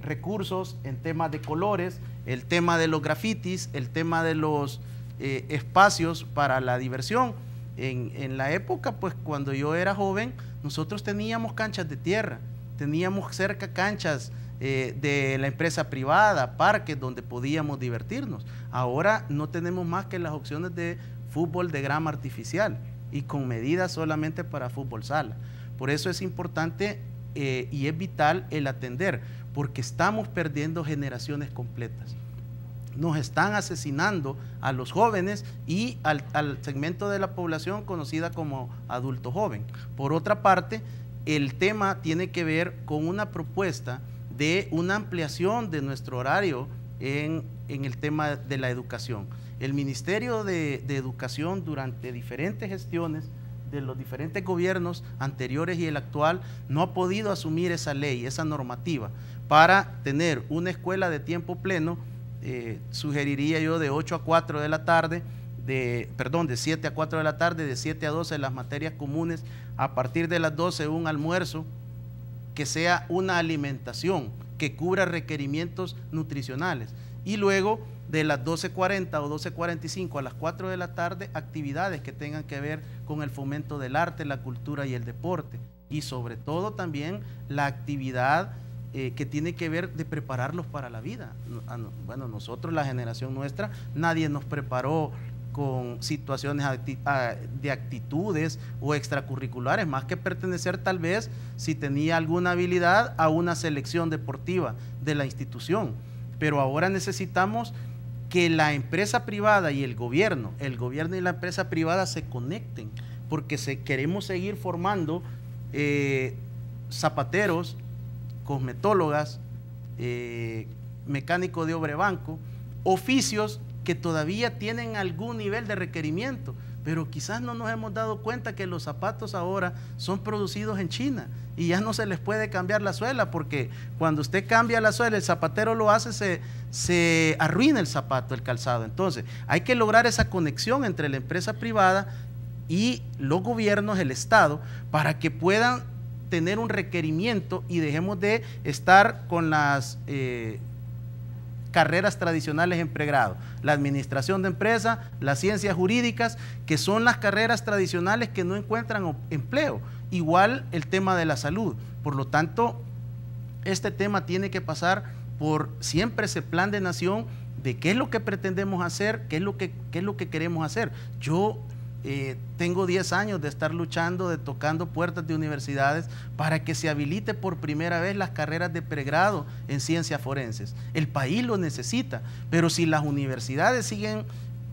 recursos, en tema de colores, el tema de los grafitis, el tema de los espacios para la diversión. En la época, pues cuando yo era joven, nosotros teníamos canchas de tierra, teníamos cerca canchas de la empresa privada, parques donde podíamos divertirnos. Ahora no tenemos más que las opciones de fútbol de grama artificial y con medidas solamente para fútbol sala. Por eso es importante y es vital el atender, porque estamos perdiendo generaciones completas. Nos están asesinando a los jóvenes y al segmento de la población conocida como adulto joven. Por otra parte, el tema tiene que ver con una propuesta de una ampliación de nuestro horario en el tema de la educación. El Ministerio de Educación, durante diferentes gestiones de los diferentes gobiernos anteriores y el actual, no ha podido asumir esa ley, esa normativa, para tener una escuela de tiempo pleno. Sugeriría yo de 8 a 4 de la tarde, de 7 a 4 de la tarde, de 7 a 12 las materias comunes, a partir de las 12 un almuerzo, que sea una alimentación que cubra requerimientos nutricionales, y luego de las 12:40 o 12:45 a las 4 de la tarde, actividades que tengan que ver con el fomento del arte, la cultura y el deporte, y sobre todo también la actividad que tiene que ver de prepararlos para la vida. Bueno, nosotros, la generación nuestra, nadie nos preparó con situaciones de actitudes o extracurriculares, más que pertenecer tal vez, si tenía alguna habilidad, a una selección deportiva de la institución. Pero ahora necesitamos que la empresa privada y el gobierno y la empresa privada se conecten, porque queremos seguir formando zapateros, cosmetólogas, mecánico de obra de banco, oficios que todavía tienen algún nivel de requerimiento, pero quizás no nos hemos dado cuenta que los zapatos ahora son producidos en China y ya no se les puede cambiar la suela, porque cuando usted cambia la suela, el zapatero lo hace, se arruina el zapato, el calzado. Entonces hay que lograr esa conexión entre la empresa privada y los gobiernos, el Estado, para que puedan tener un requerimiento y dejemos de estar con las carreras tradicionales en pregrado, la administración de empresas, las ciencias jurídicas, que son las carreras tradicionales que no encuentran empleo. Igual el tema de la salud. Por lo tanto, este tema tiene que pasar por siempre ese plan de nación de qué es lo que pretendemos hacer, qué es lo que queremos hacer. Yo tengo 10 años de estar luchando, de tocando puertas de universidades para que se habilite por primera vez las carreras de pregrado en ciencias forenses. El país lo necesita, pero si las universidades siguen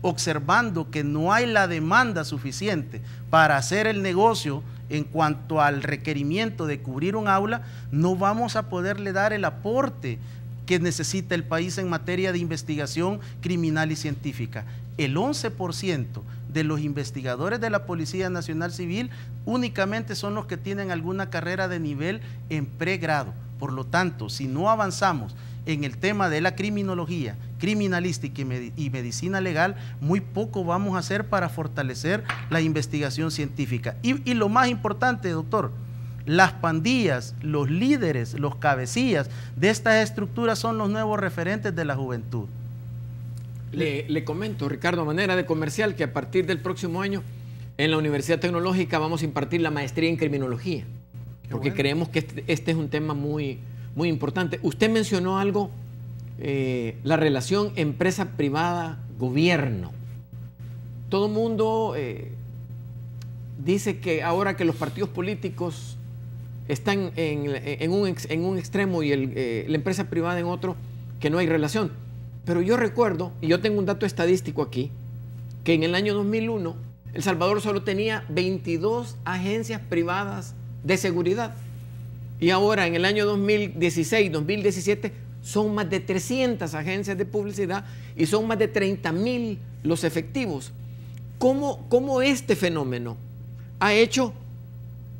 observando que no hay la demanda suficiente para hacer el negocio en cuanto al requerimiento de cubrir un aula, no vamos a poderle dar el aporte que necesita el país en materia de investigación criminal y científica. El 11% de los investigadores de la Policía Nacional Civil únicamente son los que tienen alguna carrera de nivel en pregrado. Por lo tanto, si no avanzamos en el tema de la criminología, criminalística y medicina legal, muy poco vamos a hacer para fortalecer la investigación científica. Y lo más importante, doctor, las pandillas, los líderes, los cabecillas de estas estructuras son los nuevos referentes de la juventud. Le comento, Ricardo, a manera de comercial, que a partir del próximo año en la Universidad Tecnológica vamos a impartir la maestría en criminología, porque creemos que este es un tema muy importante. Usted mencionó algo, la relación empresa privada-gobierno. Todo el mundo dice que ahora que los partidos políticos están en un extremo y la empresa privada en otro, que no hay relación. Pero yo recuerdo, y yo tengo un dato estadístico aquí, que en el año 2001 El Salvador solo tenía 22 agencias privadas de seguridad. Y ahora en el año 2016, 2017, son más de 300 agencias de publicidad y son más de 30.000 los efectivos. ¿Cómo este fenómeno ha hecho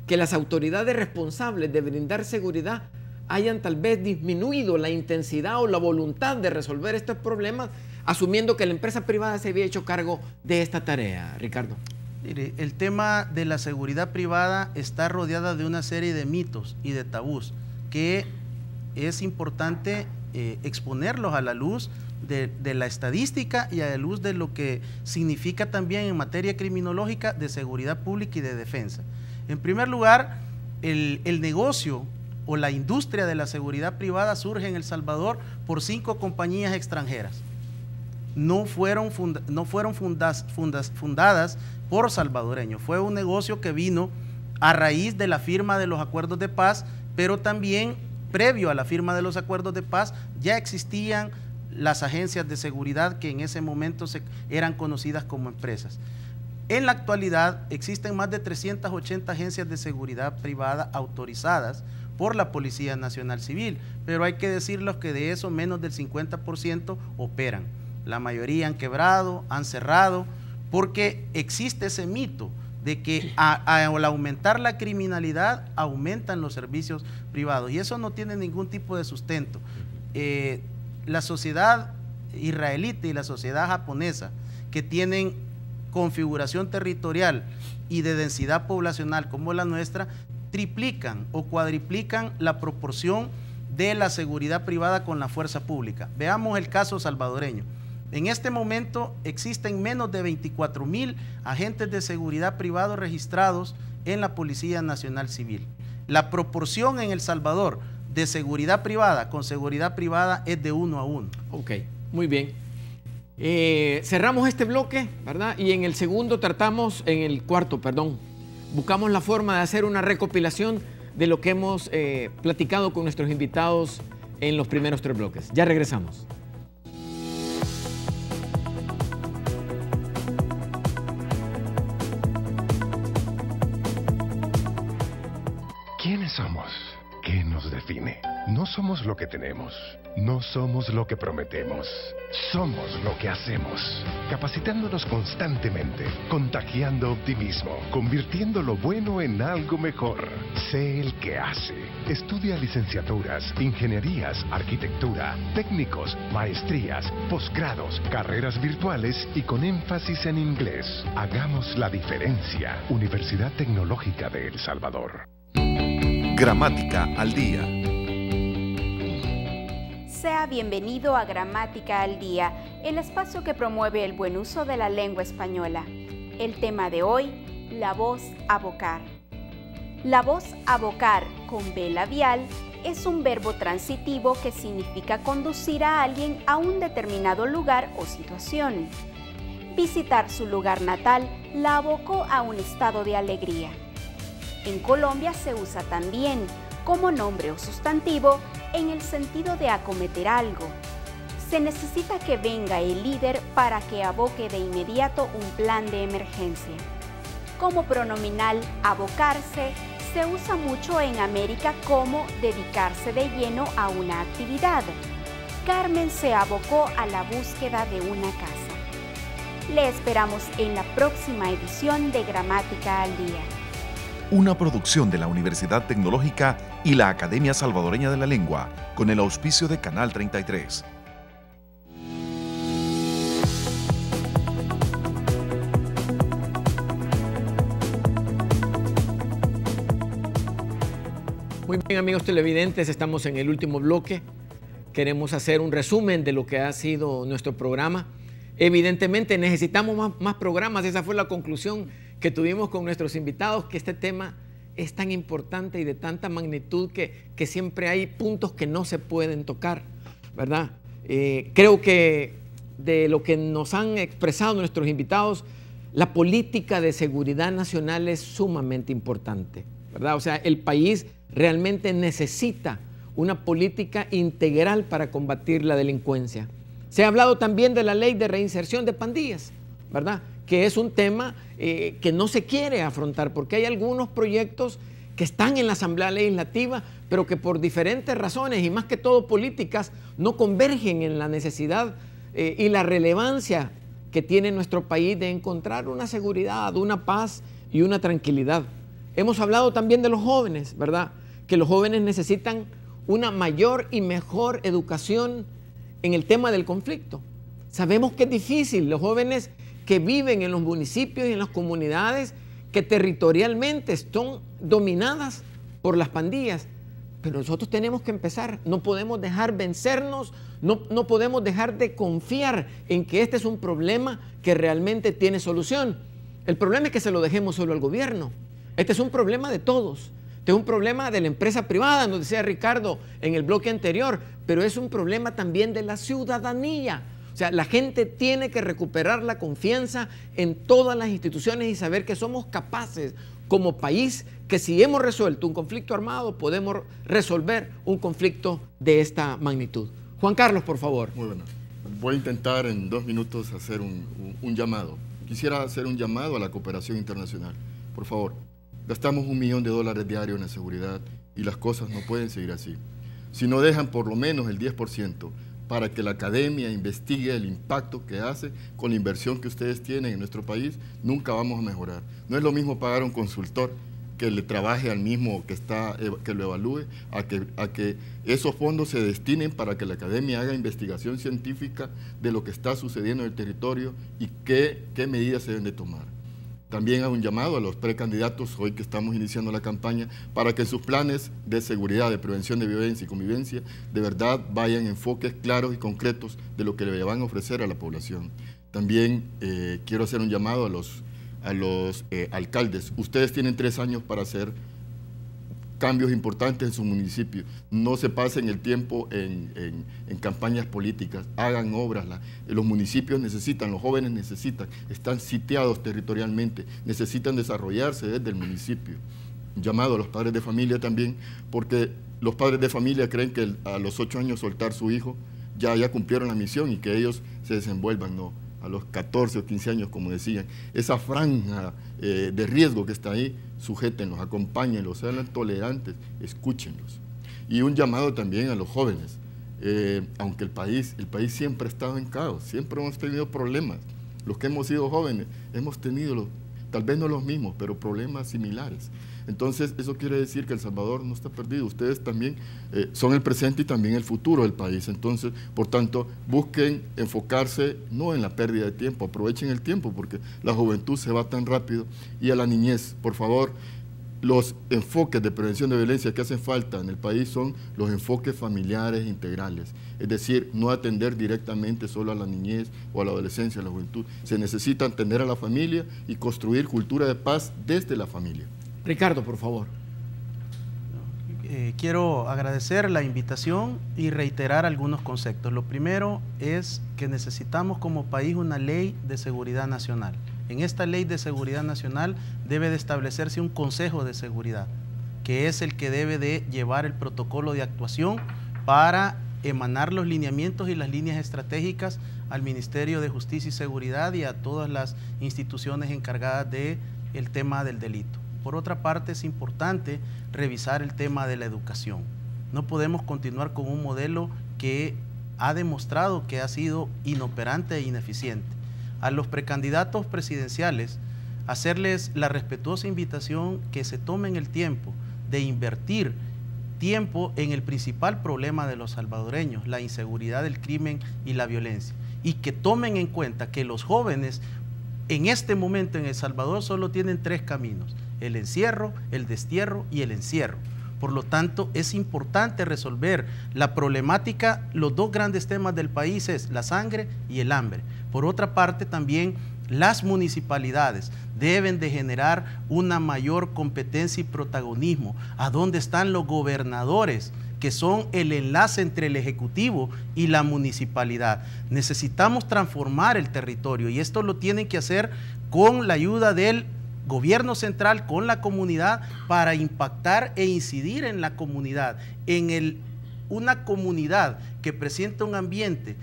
que las autoridades responsables de brindar seguridad hayan tal vez disminuido la intensidad o la voluntad de resolver estos problemas, asumiendo que la empresa privada se había hecho cargo de esta tarea, Ricardo? Mire, el tema de la seguridad privada está rodeada de una serie de mitos y de tabús que es importante exponerlos a la luz de la estadística y a la luz de lo que significa también en materia criminológica de seguridad pública y de defensa. En primer lugar, el negocio o la industria de la seguridad privada surge en El Salvador por 5 compañías extranjeras. No fueron fundadas por salvadoreños. Fue un negocio que vino a raíz de la firma de los acuerdos de paz, pero también previo a la firma de los acuerdos de paz ya existían las agencias de seguridad que en ese momento eran conocidas como empresas. En la actualidad existen más de 380 agencias de seguridad privada autorizadas por la Policía Nacional Civil, pero hay que decirles que de eso menos del 50% operan. La mayoría han quebrado, han cerrado, porque existe ese mito de que al aumentar la criminalidad aumentan los servicios privados, y eso no tiene ningún tipo de sustento. La sociedad israelita y la sociedad japonesa, que tienen configuración territorial y de densidad poblacional como la nuestra, triplican o cuadriplican la proporción de la seguridad privada con la fuerza pública. Veamos el caso salvadoreño. En este momento existen menos de 24,000 agentes de seguridad privados registrados en la Policía Nacional Civil. La proporción en El Salvador de seguridad privada con seguridad privada es de 1 a 1. Ok, muy bien. Cerramos este bloque, ¿verdad? Y en el cuarto, buscamos la forma de hacer una recopilación de lo que hemos platicado con nuestros invitados en los primeros 3 bloques. Ya regresamos. ¿Quiénes somos? ¿Qué nos define? No somos lo que tenemos, no somos lo que prometemos, somos lo que hacemos, capacitándonos constantemente, contagiando optimismo, convirtiendo lo bueno en algo mejor. Sé el que hace. Estudia licenciaturas, ingenierías, arquitectura, técnicos, maestrías, posgrados, carreras virtuales y con énfasis en inglés. Hagamos la diferencia. Universidad Tecnológica de El Salvador. Gramática al día. Sea bienvenido a Gramática al Día, el espacio que promueve el buen uso de la lengua española. El tema de hoy, la voz abocar. La voz abocar con B labial es un verbo transitivo que significa conducir a alguien a un determinado lugar o situación. Visitar su lugar natal la abocó a un estado de alegría. En Colombia se usa también como nombre o sustantivo en el sentido de acometer algo. Se necesita que venga el líder para que aboque de inmediato un plan de emergencia. Como pronominal abocarse se usa mucho en América como dedicarse de lleno a una actividad. Carmen se abocó a la búsqueda de una casa. Le esperamos en la próxima edición de Gramática al Día. Una producción de la Universidad Tecnológica y la Academia Salvadoreña de la Lengua, con el auspicio de Canal 33. Muy bien, amigos televidentes, estamos en el último bloque. Queremos hacer un resumen de lo que ha sido nuestro programa. Evidentemente necesitamos más programas, esa fue la conclusión que tuvimos con nuestros invitados, que este tema es tan importante y de tanta magnitud que siempre hay puntos que no se pueden tocar, ¿verdad? Creo que de lo que nos han expresado nuestros invitados, la política de seguridad nacional es sumamente importante, ¿verdad? O sea, el país realmente necesita una política integral para combatir la delincuencia. Se ha hablado también de la ley de reinserción de pandillas, ¿verdad? Que es un tema que no se quiere afrontar porque hay algunos proyectos que están en la Asamblea Legislativa, pero que por diferentes razones y más que todo políticas no convergen en la necesidad y la relevancia que tiene nuestro país de encontrar una seguridad, una paz y una tranquilidad Hemos hablado también de los jóvenes, ¿verdad? Que los jóvenes necesitan una mayor y mejor educación en el tema del conflicto. Sabemos que es difícil, los jóvenes que viven en los municipios y en las comunidades que territorialmente están dominadas por las pandillas, pero nosotros tenemos que empezar, no podemos dejar vencernos, no podemos dejar de confiar en que este es un problema que realmente tiene solución. El problema es que se lo dejemos solo al gobierno. Este es un problema de todos. Este es un problema de la empresa privada, nos decía Ricardo en el bloque anterior, pero es un problema también de la ciudadanía. O sea, la gente tiene que recuperar la confianza en todas las instituciones y saber que somos capaces como país, que si hemos resuelto un conflicto armado, podemos resolver un conflicto de esta magnitud. Juan Carlos, por favor. Muy bueno. Voy a intentar en 2 minutos hacer un llamado. Quisiera hacer un llamado a la cooperación internacional. Por favor, gastamos $1 millón diario en la seguridad y las cosas no pueden seguir así. Si no dejan por lo menos el 10% para que la academia investigue el impacto que hace con la inversión que ustedes tienen en nuestro país, nunca vamos a mejorar. No es lo mismo pagar a un consultor que le trabaje al mismo que lo evalúe, a que esos fondos se destinen para que la academia haga investigación científica de lo que está sucediendo en el territorio y qué medidas se deben de tomar. También hago un llamado a los precandidatos, hoy que estamos iniciando la campaña, para que sus planes de seguridad, de prevención de violencia y convivencia, de verdad vayan enfoques claros y concretos de lo que le van a ofrecer a la población. También quiero hacer un llamado a los alcaldes. Ustedes tienen 3 años para hacer cambios importantes en su municipio. No se pasen el tiempo en campañas políticas, hagan obras. Los municipios necesitan, los jóvenes necesitan, están sitiados territorialmente, necesitan desarrollarse desde el municipio. Un llamado a los padres de familia también, porque los padres de familia creen que a los 8 años soltar su hijo ya cumplieron la misión y que ellos se desenvuelvan, no. A los 14 o 15 años, como decían, esa franja de riesgo que está ahí, sujétenlos, acompáñenlos, sean tolerantes, escúchenlos. Y un llamado también a los jóvenes, aunque el país siempre ha estado en caos, siempre hemos tenido problemas. Los que hemos sido jóvenes hemos tenido, tal vez no los mismos, pero problemas similares. Entonces, eso quiere decir que El Salvador no está perdido. Ustedes también son el presente y también el futuro del país. Entonces, por tanto, busquen enfocarse no en la pérdida de tiempo, aprovechen el tiempo porque la juventud se va tan rápido. Y a la niñez, por favor, los enfoques de prevención de violencia que hacen falta en el país son los enfoques familiares integrales. Es decir, no atender directamente solo a la niñez o a la adolescencia, a la juventud. Se necesita atender a la familia y construir cultura de paz desde la familia. Ricardo, por favor. Quiero agradecer la invitación y reiterar algunos conceptos. Lo primero es que necesitamos como país una ley de seguridad nacional. En esta ley de seguridad nacional debe de establecerse un consejo de seguridad, que es el que debe de llevar el protocolo de actuación para emanar los lineamientos y las líneas estratégicas al Ministerio de Justicia y Seguridad y a todas las instituciones encargadas del tema del delito. Por otra parte, es importante revisar el tema de la educación. No podemos continuar con un modelo que ha demostrado que ha sido inoperante e ineficiente. A los precandidatos presidenciales, hacerles la respetuosa invitación que se tomen el tiempo de invertir tiempo en el principal problema de los salvadoreños, la inseguridad, el crimen y la violencia, y que tomen en cuenta que los jóvenes en este momento en El Salvador solo tienen 3 caminos: el encierro, el destierro y el encierro. Por lo tanto, es importante resolver la problemática. Los 2 grandes temas del país es la sangre y el hambre. Por otra parte, también las municipalidades deben de generar una mayor competencia y protagonismo. ¿A dónde están los gobernadores, que son el enlace entre el Ejecutivo y la municipalidad? Necesitamos transformar el territorio y esto lo tienen que hacer con la ayuda del gobierno central, con la comunidad, para impactar e incidir en la comunidad, una comunidad que presenta un ambiente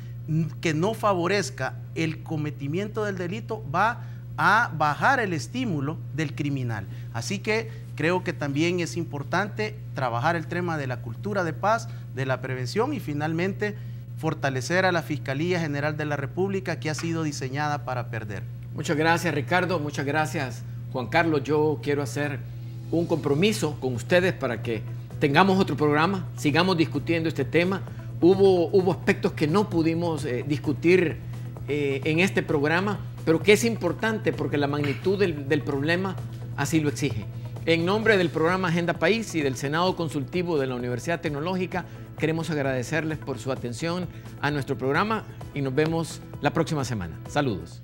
que no favorezca el cometimiento del delito, va a bajar el estímulo del criminal. Así que creo que también es importante trabajar el tema de la cultura de paz, de la prevención y finalmente fortalecer a la Fiscalía General de la República, que ha sido diseñada para perder. Muchas gracias, Ricardo. Muchas gracias, Juan Carlos. Yo quiero hacer un compromiso con ustedes para que tengamos otro programa, sigamos discutiendo este tema. Hubo aspectos que no pudimos discutir en este programa, pero que es importante porque la magnitud del problema así lo exige. En nombre del programa Agenda País y del Senado Consultivo de la Universidad Tecnológica, queremos agradecerles por su atención a nuestro programa y nos vemos la próxima semana. Saludos.